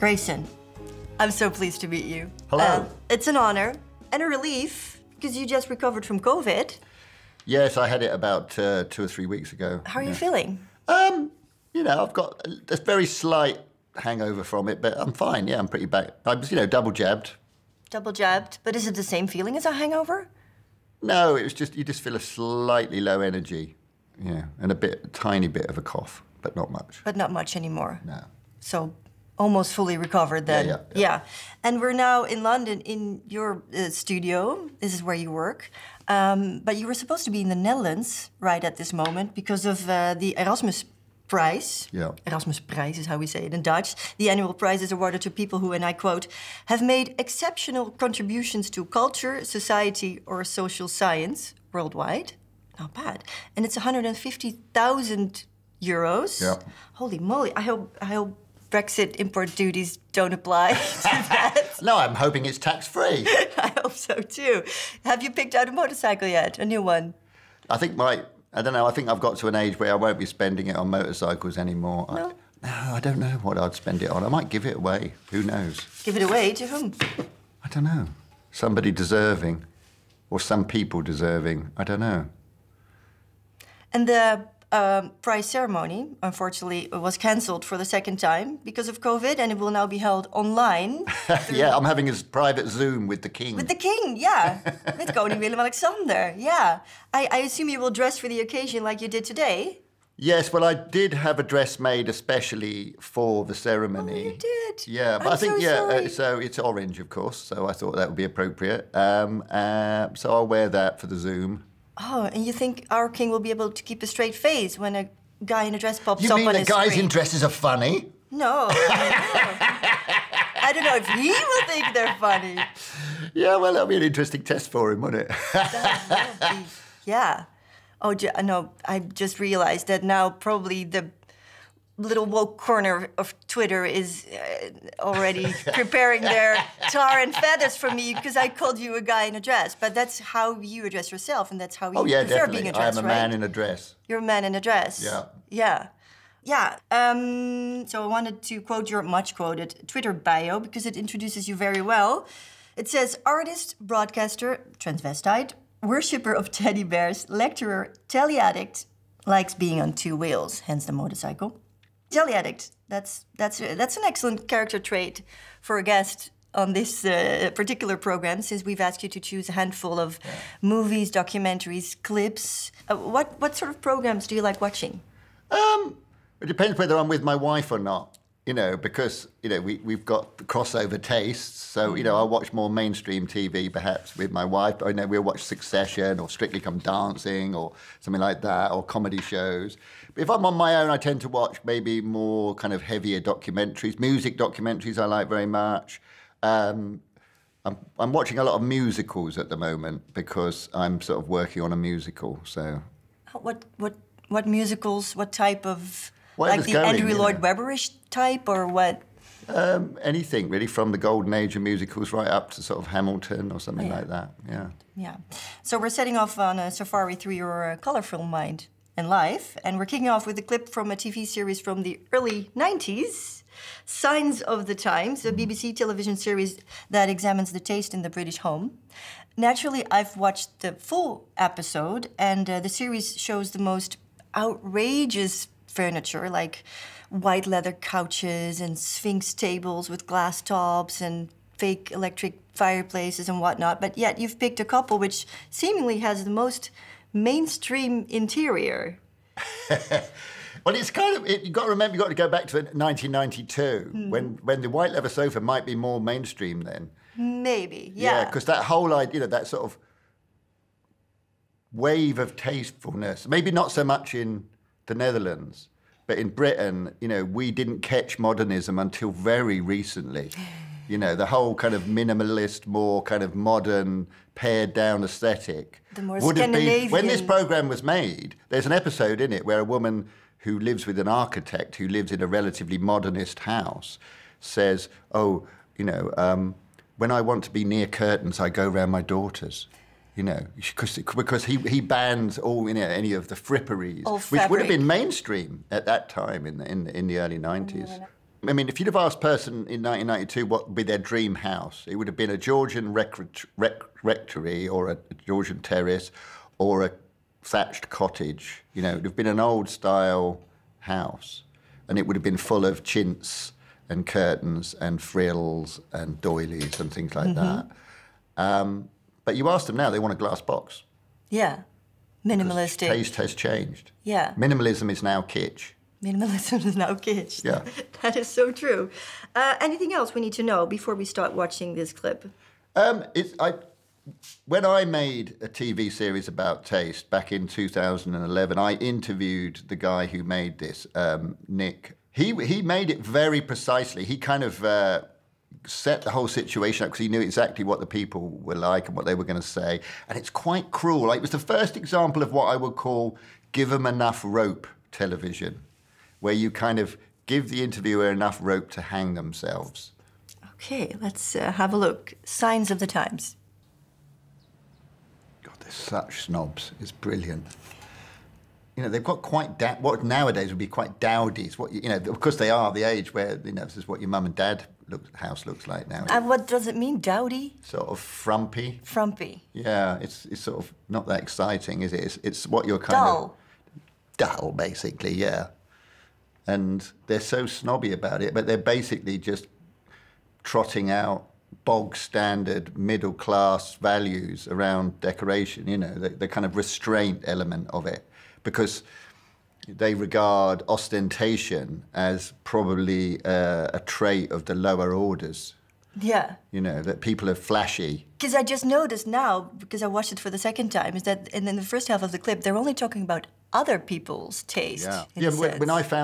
Grayson, I'm so pleased to meet you. Hello. It's an honor and a relief because you just recovered from COVID. Yes, I had it about 2 or 3 weeks ago. How are you feeling? You know, I've got a very slight hangover from it, but I'm fine. Yeah, I'm pretty back. I was, double jabbed. Double jabbed, but is it the same feeling as a hangover? No, it was just, you just feel a slightly low energy, and a tiny bit of a cough, but not much. But not much anymore. No. So almost fully recovered then. Yeah. And we're now in London in your studio. This is where you work. But you were supposed to be in the Netherlands right at this moment because of the Erasmus Prize. Yeah. Erasmus Prize is how we say it in Dutch. The annual prize is awarded to people who, and I quote, have made exceptional contributions to culture, society, or social science worldwide. Not bad. And it's 150,000 euros. Yeah. Holy moly! I hope Brexit import duties don't apply to that. No, I'm hoping it's tax-free. I hope so too. Have you picked out a motorcycle yet? A new one? I think I don't know, I think I've got to an age where I won't be spending it on motorcycles anymore. No? I don't know what I'd spend it on. I might give it away. Who knows? Give it away to whom? I don't know. Somebody deserving. Or some people deserving. I don't know. And the prize ceremony, unfortunately, was cancelled for the second time because of COVID, and it will now be held online. Yeah, I'm having a private Zoom with the King. With the King, yeah. With Koning Willem-Alexander, yeah. I assume you will dress for the occasion like you did today? Yes, well, I did have a dress made especially for the ceremony. Oh, you did? Yeah, but I'm I think, so so it's orange, of course, so I thought that would be appropriate. So I'll wear that for the Zoom. Oh, and you think our King will be able to keep a straight face when a guy in a dress pops You up mean on that his guys screen? in dresses are funny? No. I don't know if he will think they're funny. Yeah, well, that'll be an interesting test for him, wouldn't it? That will be, yeah. Oh, no, I just realized that now probably the little woke corner of Twitter is already preparing their tar and feathers for me because I called you a guy in a dress. But that's how you address yourself, and that's how you prefer definitely. being addressed, I am a man in a dress. You're a man in a dress. Yeah. Yeah. Yeah. So I wanted to quote your much-quoted Twitter bio because it introduces you very well. It says, artist, broadcaster, transvestite, worshipper of teddy bears, lecturer, tele-addict, likes being on two wheels, hence the motorcycle. Tele-addict, that's an excellent character trait for a guest on this particular program, since we've asked you to choose a handful of movies, documentaries, clips. What sort of programs do you like watching? It depends whether I'm with my wife or not, because, we've got crossover tastes. So, I'll watch more mainstream TV perhaps with my wife. We'll watch Succession or Strictly Come Dancing or something like that, or comedy shows. But if I'm on my own, I tend to watch maybe more kind of heavier documentaries. Music documentaries I like very much. I'm watching a lot of musicals at the moment because I'm sort of working on a musical, so... What musicals, what type of... Whatever's like the going, Andrew Lloyd Webberish type, or what? Anything, really, from the golden age of musicals right up to sort of Hamilton or something like that, yeah. Yeah. So we're setting off on a safari through your colourful mind and life, and we're kicking off with a clip from a TV series from the early 90s, Signs of the Times, a BBC television series that examines the taste in the British home. Naturally, I've watched the full episode, and the series shows the most outrageous furniture, like white leather couches and Sphinx tables with glass tops and fake electric fireplaces and whatnot, but yet you've picked a couple which seemingly has the most mainstream interior. Well, it's kind of, you've got to remember, you've got to go back to 1992, when the white leather sofa might be more mainstream then. Maybe, yeah. Yeah, because that whole idea, that sort of wave of tastefulness, maybe not so much in the Netherlands, but in Britain, we didn't catch modernism until very recently. The whole kind of minimalist, more kind of modern, pared-down aesthetic. The more would have been, Scandinavian... when this programme was made, there's an episode in it where a woman who lives with an architect who lives in a relatively modernist house says, when I want to be near curtains, I go round my daughter's. Because he bans all any of the fripperies, which would have been mainstream at that time in the early 90s. I mean, if you'd have asked a person in 1992 what would be their dream house, it would have been a Georgian rectory or a Georgian terrace or a thatched cottage. You know, it would have been an old-style house, and it would have been full of chintz and curtains and frills and doilies and things like that. But you ask them now, they want a glass box. Yeah. Minimalistic. Taste has changed. Yeah. Minimalism is now kitsch. Minimalism is now kitsch. Yeah. That is so true. Anything else we need to know before we start watching this clip? When I made a TV series about taste back in 2011, I interviewed the guy who made this, Nick. He made it very precisely. He kind of set the whole situation up because he knew exactly what the people were like and what they were going to say. And it's quite cruel. Like, it was the first example of what I would call give them enough rope television, where you kind of give the interviewer enough rope to hang themselves. Okay, let's have a look. Signs of the Times. God, they're such snobs. It's brilliant. You know, they've got quite what nowadays would be quite dowdies. What you know, of course, they are the age where this is what your mum and dad house looks like now. And what does it mean, dowdy? Sort of frumpy. Frumpy. Yeah, it's sort of not that exciting, is it? It's what you're kind of dull, basically. Yeah, and they're so snobby about it, but they're basically just trotting out bog standard middle class values around decoration. You know, the kind of restraint element of it. Because they regard ostentation as probably a trait of the lower orders. Yeah. You know, that people are flashy. Because I just noticed now, because I watched it for the second time, is that in the first half of the clip, they're only talking about other people's taste. Yeah, when I found